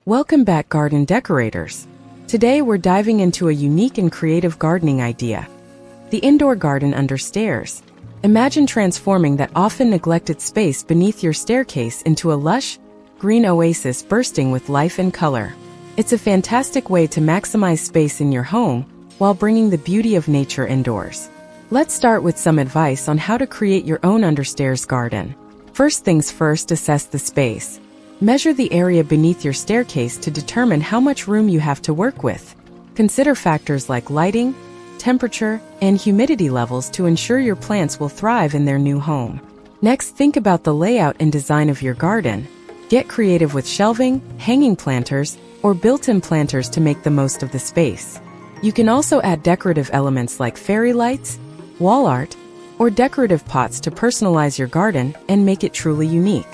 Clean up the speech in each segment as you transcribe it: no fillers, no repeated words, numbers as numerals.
Welcome back, garden decorators. Today we're diving into a unique and creative gardening idea. The indoor garden under stairs. Imagine transforming that often neglected space beneath your staircase into a lush, green oasis bursting with life and color. It's a fantastic way to maximize space in your home while bringing the beauty of nature indoors. Let's start with some advice on how to create your own understairs garden. First things first, assess the space. Measure the area beneath your staircase to determine how much room you have to work with. Consider factors like lighting, temperature, and humidity levels to ensure your plants will thrive in their new home. Next, think about the layout and design of your garden. Get creative with shelving, hanging planters, or built-in planters to make the most of the space. You can also add decorative elements like fairy lights, wall art, or decorative pots to personalize your garden and make it truly unique.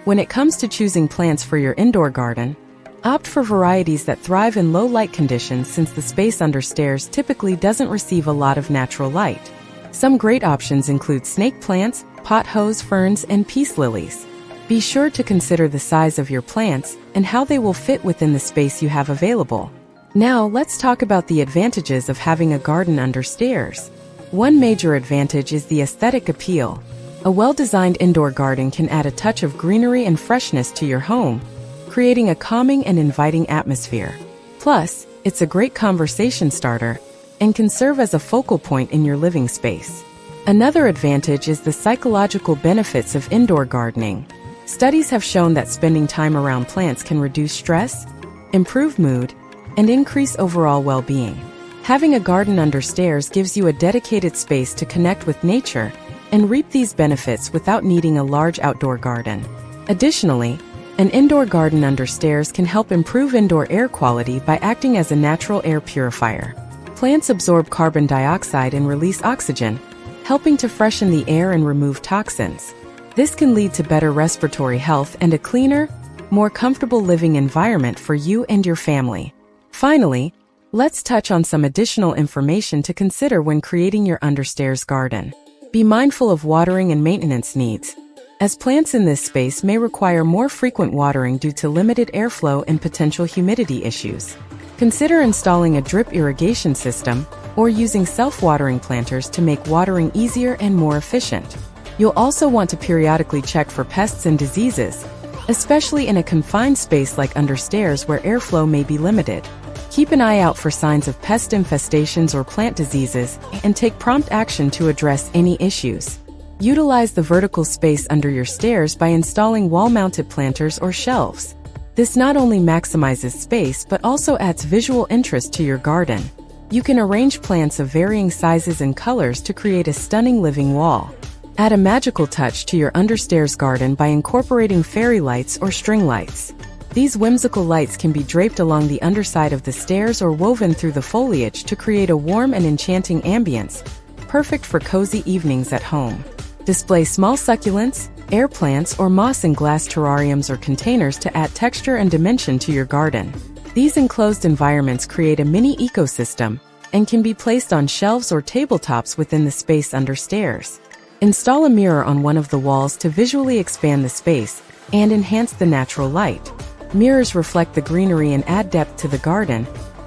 When it comes to choosing plants for your indoor garden, opt for varieties that thrive in low light conditions since the space under stairs typically doesn't receive a lot of natural light. Some great options include snake plants, pothose ferns, and peace lilies. Be sure to consider the size of your plants and how they will fit within the space you have available. Now, let's talk about the advantages of having a garden under stairs. One major advantage is the aesthetic appeal. A well-designed indoor garden can add a touch of greenery and freshness to your home, creating a calming and inviting atmosphere. Plus, it's a great conversation starter and can serve as a focal point in your living space. Another advantage is the psychological benefits of indoor gardening. Studies have shown that spending time around plants can reduce stress, improve mood, and increase overall well-being. Having a garden under stairs gives you a dedicated space to connect with nature and reap these benefits without needing a large outdoor garden. Additionally, an indoor garden under stairs can help improve indoor air quality by acting as a natural air purifier. Plants absorb carbon dioxide and release oxygen, helping to freshen the air and remove toxins. This can lead to better respiratory health and a cleaner, more comfortable living environment for you and your family. Finally, let's touch on some additional information to consider when creating your understairs garden. Be mindful of watering and maintenance needs, as plants in this space may require more frequent watering due to limited airflow and potential humidity issues. Consider installing a drip irrigation system or using self-watering planters to make watering easier and more efficient. You'll also want to periodically check for pests and diseases, especially in a confined space like understairs where airflow may be limited. Keep an eye out for signs of pest infestations or plant diseases and take prompt action to address any issues. Utilize the vertical space under your stairs by installing wall-mounted planters or shelves. This not only maximizes space but also adds visual interest to your garden. You can arrange plants of varying sizes and colors to create a stunning living wall. Add a magical touch to your understairs garden by incorporating fairy lights or string lights. These whimsical lights can be draped along the underside of the stairs or woven through the foliage to create a warm and enchanting ambience, perfect for cozy evenings at home. Display small succulents, air plants, or moss in glass terrariums or containers to add texture and dimension to your garden. These enclosed environments create a mini ecosystem and can be placed on shelves or tabletops within the space under stairs. Install a mirror on one of the walls to visually expand the space and enhance the natural light. Mirrors reflect the greenery and add depth to the garden,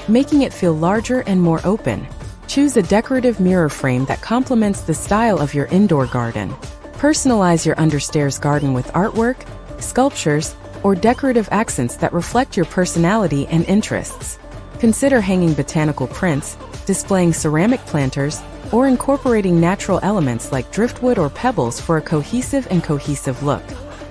making it feel larger and more open. Choose a decorative mirror frame that complements the style of your indoor garden. Personalize your understairs garden with artwork, sculptures, or decorative accents that reflect your personality and interests. Consider hanging botanical prints, displaying ceramic planters, or incorporating natural elements like driftwood or pebbles for a cohesive look.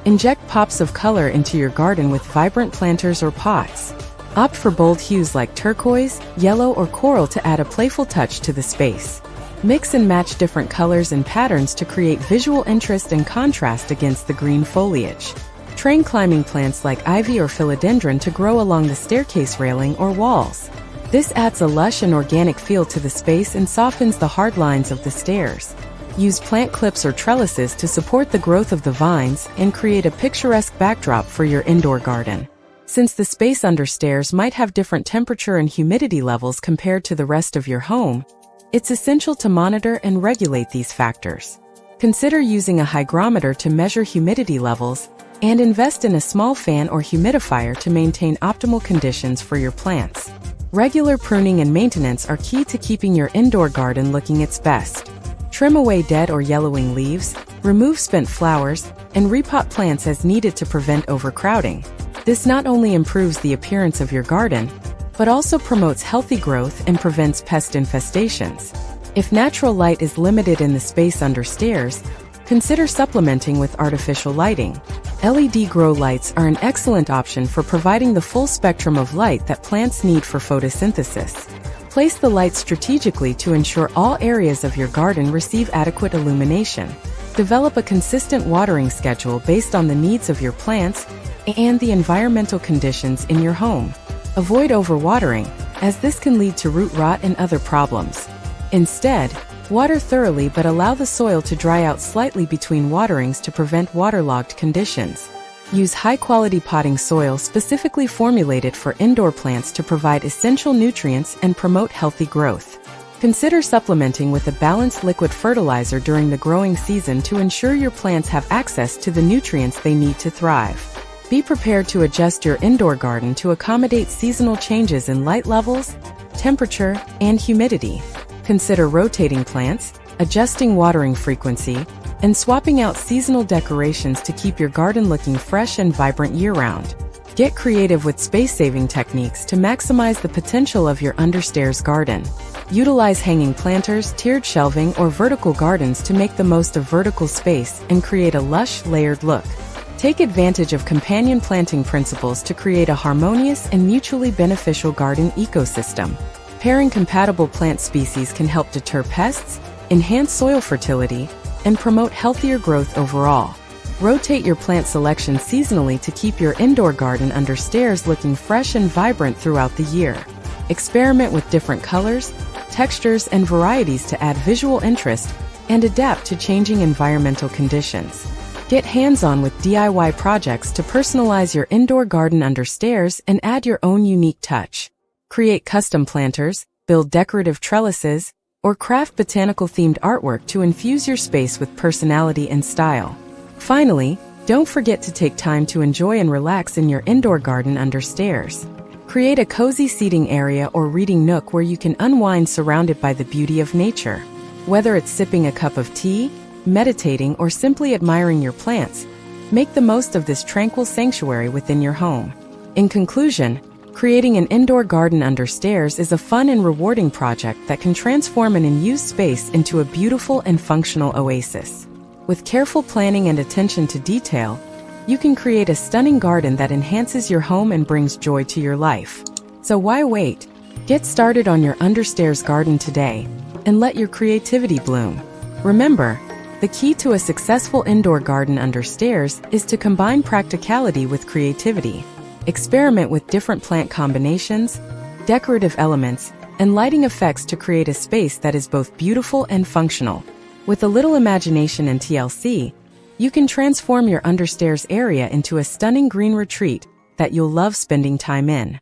Inject pops of color into your garden with vibrant planters or pots. Opt for bold hues like turquoise, yellow, or coral to add a playful touch to the space. Mix and match different colors and patterns to create visual interest and contrast against the green foliage. Train climbing plants like ivy or philodendron to grow along the staircase railing or walls. This adds a lush and organic feel to the space and softens the hard lines of the stairs. Use plant clips or trellises to support the growth of the vines and create a picturesque backdrop for your indoor garden. Since the space under stairs might have different temperature and humidity levels compared to the rest of your home, it's essential to monitor and regulate these factors. Consider using a hygrometer to measure humidity levels And invest in a small fan or humidifier to maintain optimal conditions for your plants. Regular pruning and maintenance are key to keeping your indoor garden looking its best. Trim away dead or yellowing leaves, remove spent flowers, and repot plants as needed to prevent overcrowding. This not only improves the appearance of your garden, but also promotes healthy growth and prevents pest infestations. If natural light is limited in the space under stairs, consider supplementing with artificial lighting. LED grow lights are an excellent option for providing the full spectrum of light that plants need for photosynthesis. Place the lights strategically to ensure all areas of your garden receive adequate illumination. Develop a consistent watering schedule based on the needs of your plants and the environmental conditions in your home. Avoid overwatering, as this can lead to root rot and other problems. Instead, water thoroughly but allow the soil to dry out slightly between waterings to prevent waterlogged conditions. Use high-quality potting soil specifically formulated for indoor plants to provide essential nutrients and promote healthy growth. Consider supplementing with a balanced liquid fertilizer during the growing season to ensure your plants have access to the nutrients they need to thrive. Be prepared to adjust your indoor garden to accommodate seasonal changes in light levels, temperature, and humidity. Consider rotating plants, adjusting watering frequency, and swapping out seasonal decorations to keep your garden looking fresh and vibrant year-round. Get creative with space-saving techniques to maximize the potential of your understairs garden. Utilize hanging planters, tiered shelving, or vertical gardens to make the most of vertical space and create a lush, layered look. Take advantage of companion planting principles to create a harmonious and mutually beneficial garden ecosystem. Pairing compatible plant species can help deter pests, enhance soil fertility, and promote healthier growth overall. Rotate your plant selection seasonally to keep your indoor garden under stairs looking fresh and vibrant throughout the year. Experiment with different colors, textures, and varieties to add visual interest and adapt to changing environmental conditions. Get hands-on with DIY projects to personalize your indoor garden under stairs and add your own unique touch. Create custom planters, build decorative trellises, or craft botanical-themed artwork to infuse your space with personality and style. Finally, don't forget to take time to enjoy and relax in your indoor garden under stairs. Create a cozy seating area or reading nook where you can unwind surrounded by the beauty of nature. Whether it's sipping a cup of tea, meditating, or simply admiring your plants, make the most of this tranquil sanctuary within your home. In conclusion, creating an indoor garden under stairs is a fun and rewarding project that can transform an unused space into a beautiful and functional oasis. With careful planning and attention to detail, you can create a stunning garden that enhances your home and brings joy to your life. So why wait? Get started on your understairs garden today and let your creativity bloom. Remember, the key to a successful indoor garden under stairs is to combine practicality with creativity. Experiment with different plant combinations, decorative elements, and lighting effects to create a space that is both beautiful and functional. With a little imagination and TLC, you can transform your understairs area into a stunning green retreat that you'll love spending time in.